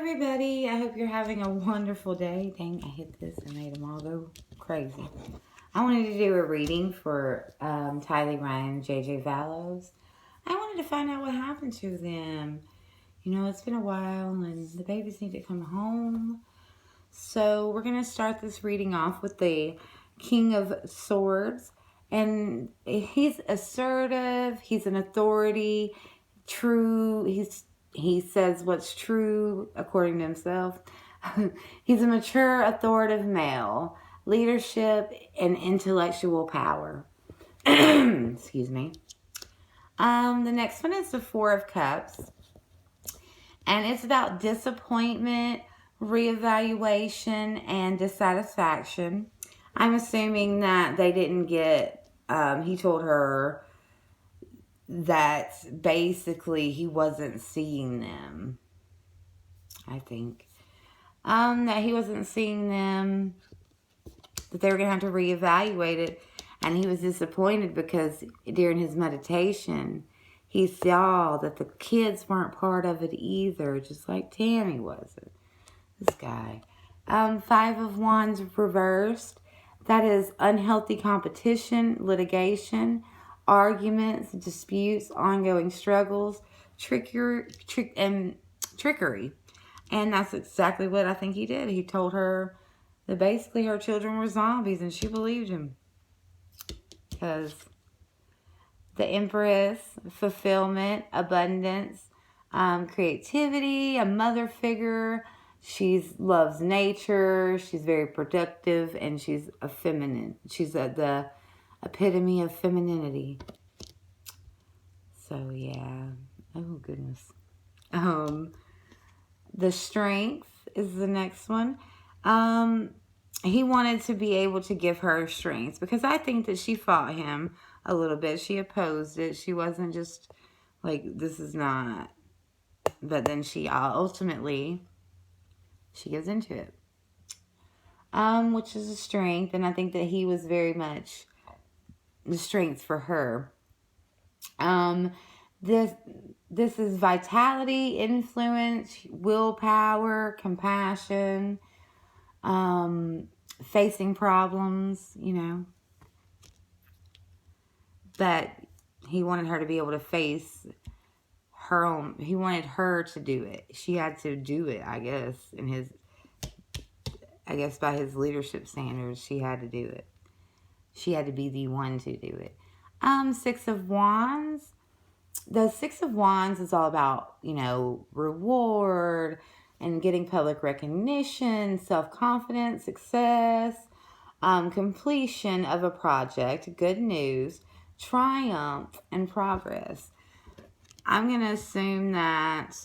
everybody. I hope you're having a wonderful day. Dang, I hit this and made them all go crazy. I wanted to do a reading for Tylee, Ryan, and JJ Vallos. I wanted to find out what happened to them. You know, it's been a while and the babies need to come home. So we're going to start this reading off with the King of Swords. And he's assertive. He's an authority. True. He says what's true according to himself. He's a mature, authoritative male. Leadership and intellectual power. Excuse me. The next one is the Four of Cups. And it's about disappointment, reevaluation, and dissatisfaction. I'm assuming that they didn't get, he told her that basically he wasn't seeing them. I think. That he wasn't seeing them, that they were going to have to reevaluate it. And he was disappointed because during his meditation, he saw that the kids weren't part of it either, just like Tammy wasn't. This guy. Five of Wands reversed. That is unhealthy competition, litigation, arguments, disputes, ongoing struggles, trickery. And that's exactly what I think he did. He told her that basically her children were zombies, and she believed him. Because the Empress, fulfillment, abundance, creativity, a mother figure. She loves nature. She's very productive, and she's a feminine. She's the epitome of femininity. So yeah. Oh goodness. The Strength is the next one. He wanted to be able to give her strength because I think that she fought him a little bit. She opposed it. She wasn't just like, this is not. But then she ultimately, she gives into it. Which is a strength. And I think that he was very much the strength for her. This is vitality, influence, willpower, compassion, facing problems, you know. But he wanted her to be able to face her own. He wanted her to do it. She had to do it, I guess, by his leadership standards, she had to do it. She had to be the one to do it. Six of Wands. The Six of Wands is all about, you know, reward and getting public recognition, self-confidence, success, completion of a project, good news, triumph, and progress. I'm going to assume that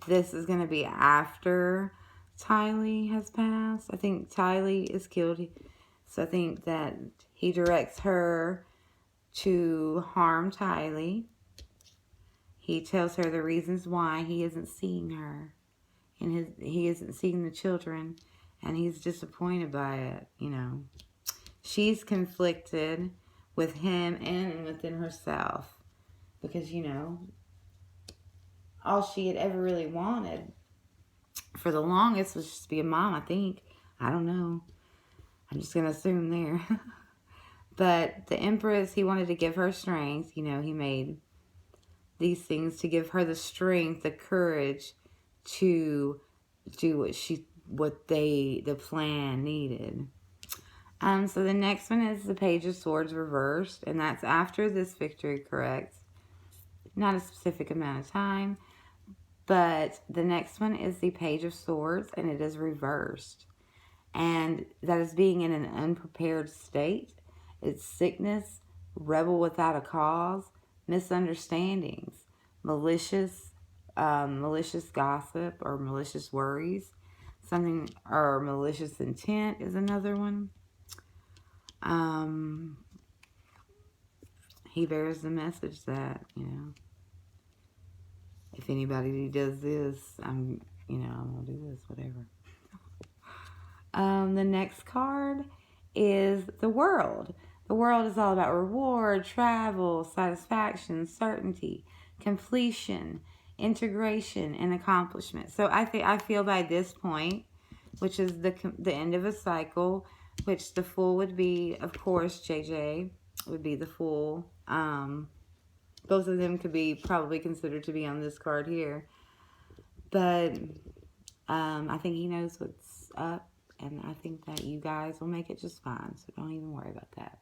this is going to be after Tylee has passed. I think Tylee is killed. So I think that he directs her to harm Tylee. He tells her the reasons why he isn't seeing her. And he isn't seeing the children. And he's disappointed by it, you know. She's conflicted with him and within herself. Because, you know, all she had ever really wanted for the longest was just to be a mom, I think. I don't know. I'm just going to assume there. But the Empress, he wanted to give her strength. You know, he made these things to give her the strength, the courage to do what the plan needed. So the next one is the Page of Swords reversed, and that's after this victory, correct? Not a specific amount of time, but the next one is the Page of Swords, and it is reversed. And that is being in an unprepared state. It's sickness, rebel without a cause, misunderstandings, malicious gossip or malicious worries. Something, or malicious intent is another one. He bears the message that, you know, if anybody does this, I'm going to do this, whatever. The next card is the World. The World is all about reward, travel, satisfaction, certainty, completion, integration and accomplishment. So I feel by this point, which is the end of a cycle, which the Fool would be, of course, JJ would be the Fool. Both of them could be probably considered to be on this card here. But I think he knows what's up, and I think that you guys will make it just fine. So don't even worry about that.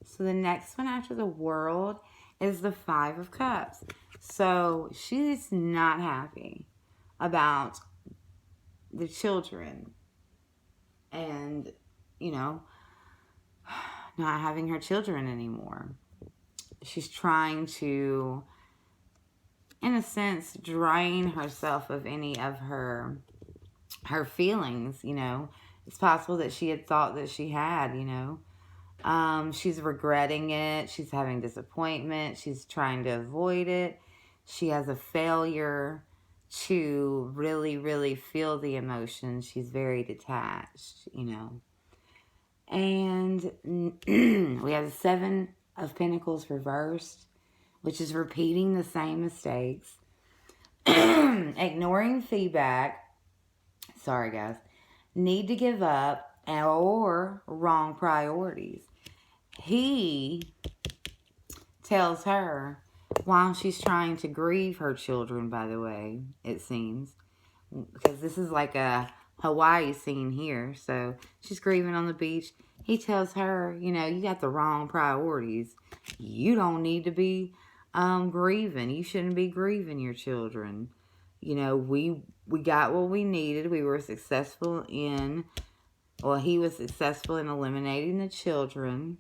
So the next one after the World is the Five of Cups. So she's not happy about the children and, you know, not having her children anymore. She's trying to, in a sense, drain herself of any of her feelings, you know. It's possible that she had thought that she had, you know. She's regretting it. She's having disappointment. She's trying to avoid it. She has a failure to really, really feel the emotions. She's very detached, you know. And we have the Seven of Pentacles reversed, which is repeating the same mistakes. Ignoring feedback. Sorry, guys. Need to give up or wrong priorities. He tells her while she's trying to grieve her children, by the way, it seems. Because this is like a Hawaii scene here. So she's grieving on the beach. He tells her, you know, you got the wrong priorities. You don't need to be grieving. You shouldn't be grieving your children. You know, we got what we needed. We were successful in, well, he was successful in eliminating the children.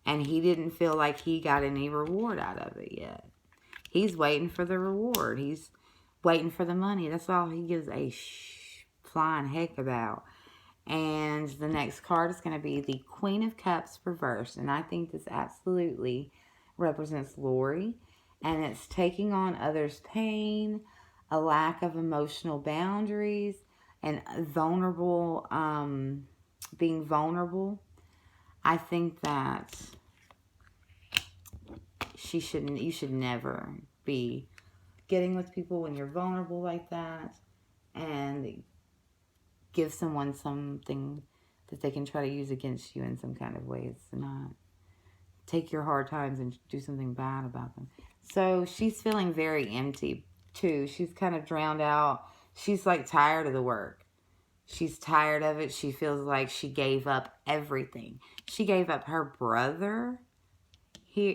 And he didn't feel like he got any reward out of it yet. He's waiting for the reward. He's waiting for the money. That's all he gives a flying heck about. And the next card is going to be the Queen of Cups reversed. And I think this absolutely represents Lori. And it's taking on others' pain, a lack of emotional boundaries, and vulnerable, being vulnerable. I think that you should never be getting with people when you're vulnerable like that and give someone something that they can try to use against you in some kind of way. It's not take your hard times and do something bad about them. So she's feeling very empty too. She's kind of drowned out. She's like tired of the work. She's tired of it. She feels like she gave up everything. She gave up her brother. She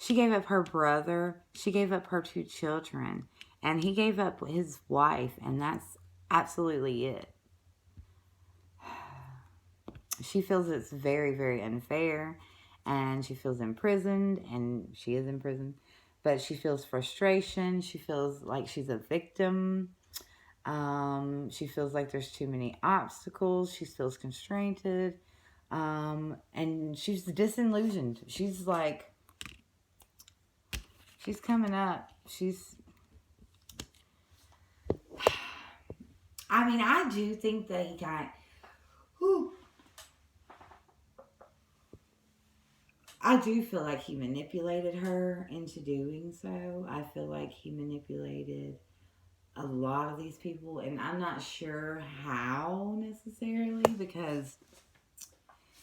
gave up her brother. She gave up her 2 children. And he gave up his wife. And that's absolutely it. She feels it's very, very unfair. And she feels imprisoned. And she is imprisoned. But she feels frustration. She feels like she's a victim. She feels like there's too many obstacles. She feels constrained. And she's disillusioned. She's like, she's coming up. I do think that he got, I do feel like he manipulated her into doing so. I feel like he manipulated a lot of these people, and I'm not sure how necessarily, because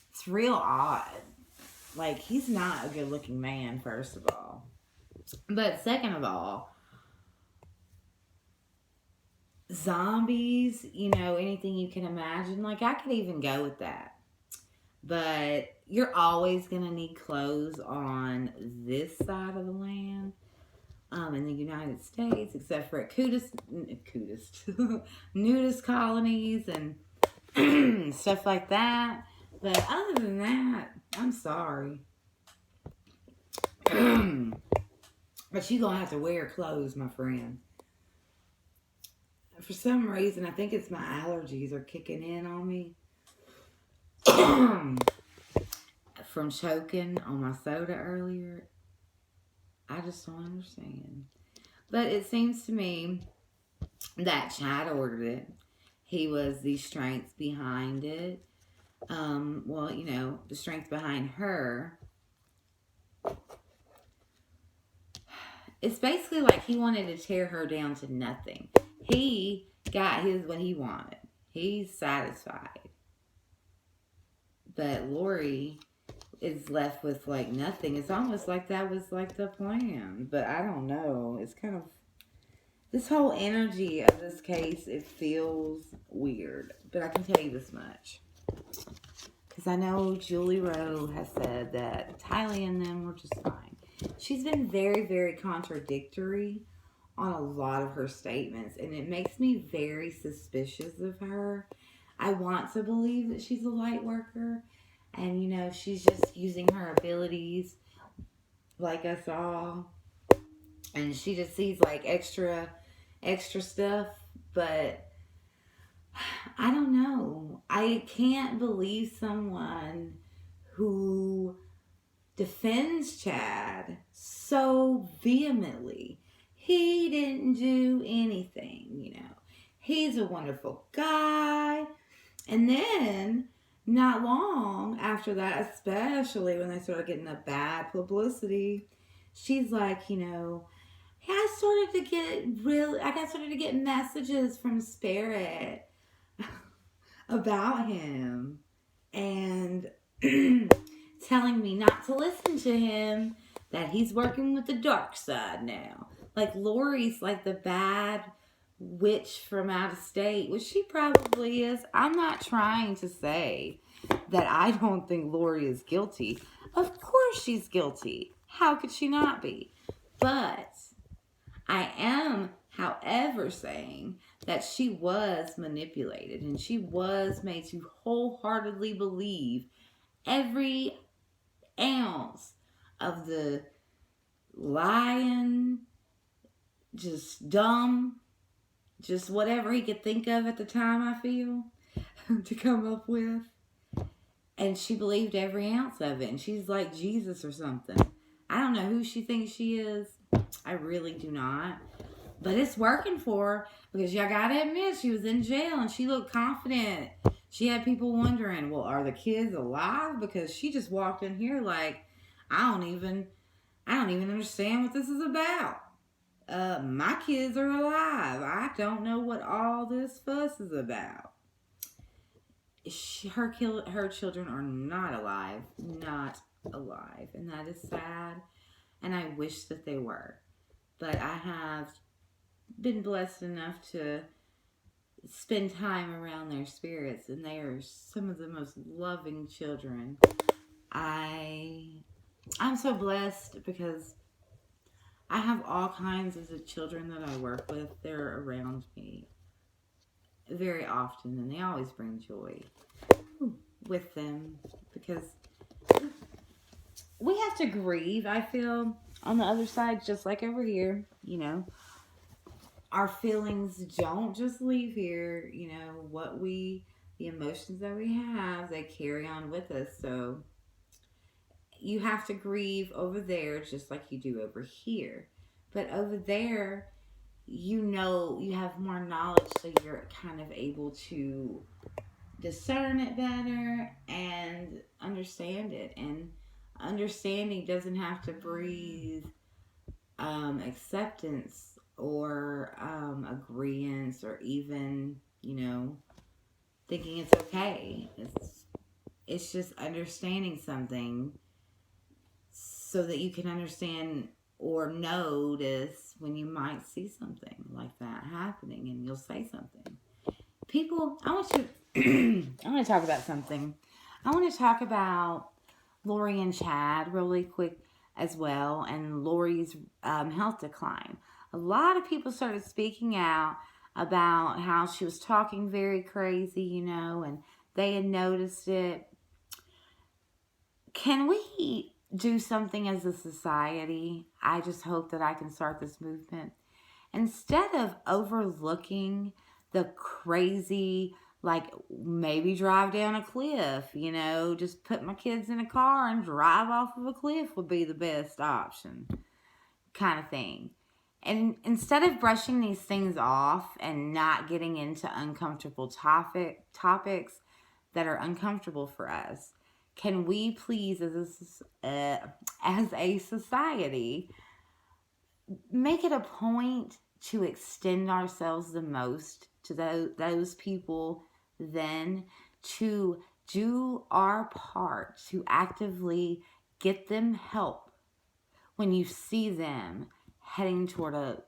it's real odd. Like, he's not a good looking man, first of all. But second of all, zombies, you know, anything you can imagine. Like, I could even go with that. But you're always going to need clothes on this side of the land. In the United States, except for at nudist colonies and stuff like that. But other than that, I'm sorry. But you're going to have to wear clothes, my friend. For some reason, I think it's my allergies are kicking in on me. From choking on my soda earlier. I just don't understand. But it seems to me that Chad ordered it. He was the strength behind it. Well, you know, the strength behind her it's basically like he wanted to tear her down to nothing. He got what he wanted. He's satisfied. But Lori is left with like nothing. It's almost like that was like the plan. But I don't know. It's kind of this whole energy of this case, it feels weird. But I can tell you this much. Because I know Julie Rowe has said that Tylee and them were just fine. She's been very, very contradictory on a lot of her statements. And it makes me very suspicious of her. I want to believe that she's a light worker. And, you know, she's just using her abilities like us all. And she just sees like extra stuff. But I don't know. I can't believe someone who defends Chad so vehemently. He didn't do anything, you know. He's a wonderful guy. And then, not long after that, especially when they started getting the bad publicity, she's like, you know, I started to get messages from Spirit about him and telling me not to listen to him, that he's working with the dark side now. Like Lori's like the bad witch from out of state, which she probably is. I'm not trying to say that I don't think Lori is guilty. Of course she's guilty. How could she not be? But I am, however, saying that she was manipulated and she was made to wholeheartedly believe every ounce of the lying, just dumb, just whatever he could think of at the time, I feel, to come up with. And she believed every ounce of it. And she's like Jesus or something. I don't know who she thinks she is. I really do not. But it's working for her. Because y'all gotta admit, she was in jail and she looked confident. She had people wondering, well, are the kids alive? Because she just walked in here like, I don't even understand what this is about. My kids are alive. I don't know what all this fuss is about. Her children are not alive. Not alive. And that is sad. And I wish that they were. But I have been blessed enough to spend time around their spirits. And they are some of the most loving children. I'm so blessed because I have all kinds of the children that I work with. They're around me very often, and they always bring joy with them because we have to grieve, I feel, on the other side, just like over here, you know. Our feelings don't just leave here, you know, the emotions that we have, they carry on with us, so you have to grieve over there just like you do over here. But over there, you know, you have more knowledge, so you're kind of able to discern it better and understand it. And understanding doesn't have to breathe acceptance or agreeance or even, you know, thinking it's okay. It's just understanding something so that you can understand or notice when you might see something like that happening and you'll say something. People, I want to talk about something. I want to talk about Lori and Chad really quick as well, and Lori's health decline. A lot of people started speaking out about how she was talking very crazy, you know, and they had noticed it. Can we do something as a society? I just hope that I can start this movement. Instead of overlooking the crazy, like maybe drive down a cliff, you know, just put my kids in a car and drive off of a cliff would be the best option kind of thing. And instead of brushing these things off and not getting into uncomfortable topics that are uncomfortable for us, can we please, as a society, make it a point to extend ourselves the most to those people, then to do our part to actively get them help when you see them heading toward a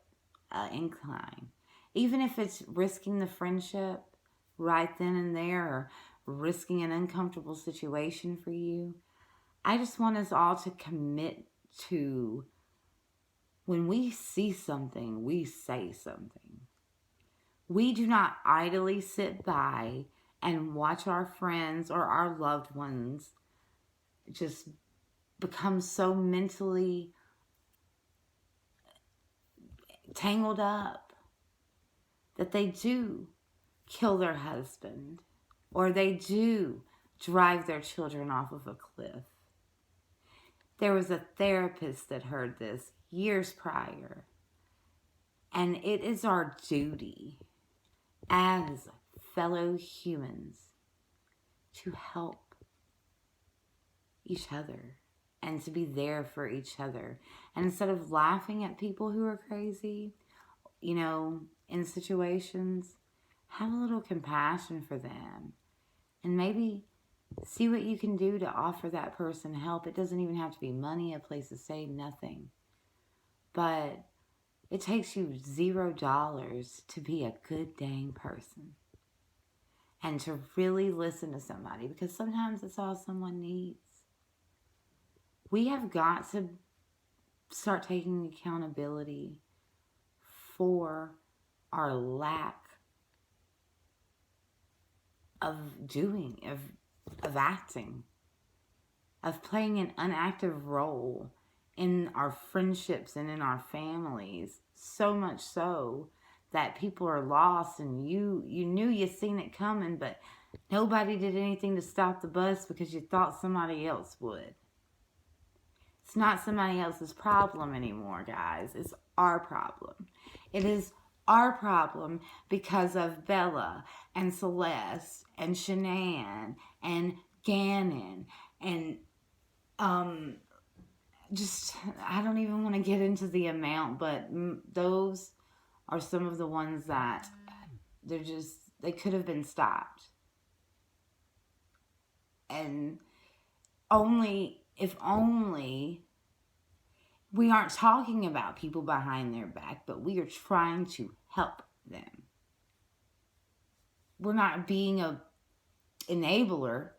incline. Even if it's risking the friendship right then and there, or risking an uncomfortable situation for you. I just want us all to commit to, when we see something, we say something. We do not idly sit by and watch our friends or our loved ones just become so mentally tangled up that they do kill their husband, or they do drive their children off of a cliff. There was a therapist that heard this years prior, and it is our duty as fellow humans to help each other and to be there for each other. And instead of laughing at people who are crazy, in situations, have a little compassion for them, and maybe see what you can do to offer that person help. It doesn't even have to be money, a place to stay, nothing. But it takes you $0 to be a good dang person and to really listen to somebody, because sometimes it's all someone needs. We have got to start taking accountability for our lack of acting, of playing an unactive role in our friendships and in our families, so much so that people are lost, and you knew you seen it coming, but nobody did anything to stop the bus because you thought somebody else would. It's not somebody else's problem anymore, guys. It's our problem. It is our problem because of Bella and Celeste and Shanann and Gannon and I don't even want to get into the amount, but those are some of the ones that they could have been stopped. And if only we aren't talking about people behind their back, but we are trying to help them. We're not being a enabler.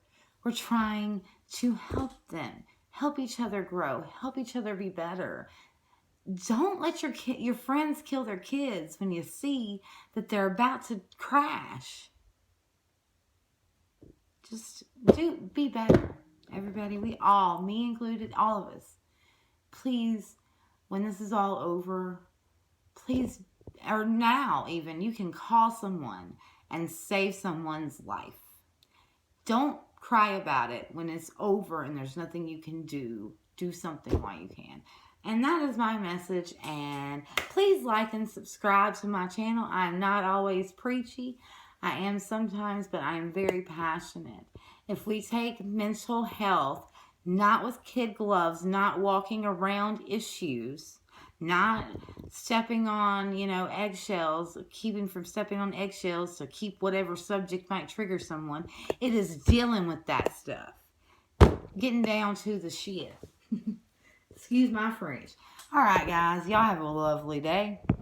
We're trying to help them, help each other grow, help each other be better. Don't let your friends kill their kids when you see that they're about to crash. Just be better, everybody. We all, me included, all of us. Please, when this is all over, please, or now even, you can call someone and save someone's life. Don't cry about it when it's over and there's nothing you can do. Do something while you can. And that is my message. And please like and subscribe to my channel. I am not always preachy. I am sometimes, but I am very passionate. If we take mental health, not with kid gloves, not walking around issues, not stepping on, eggshells, keeping from stepping on eggshells to keep whatever subject might trigger someone. It is dealing with that stuff. Getting down to the shit. Excuse my French. All right, guys. Y'all have a lovely day.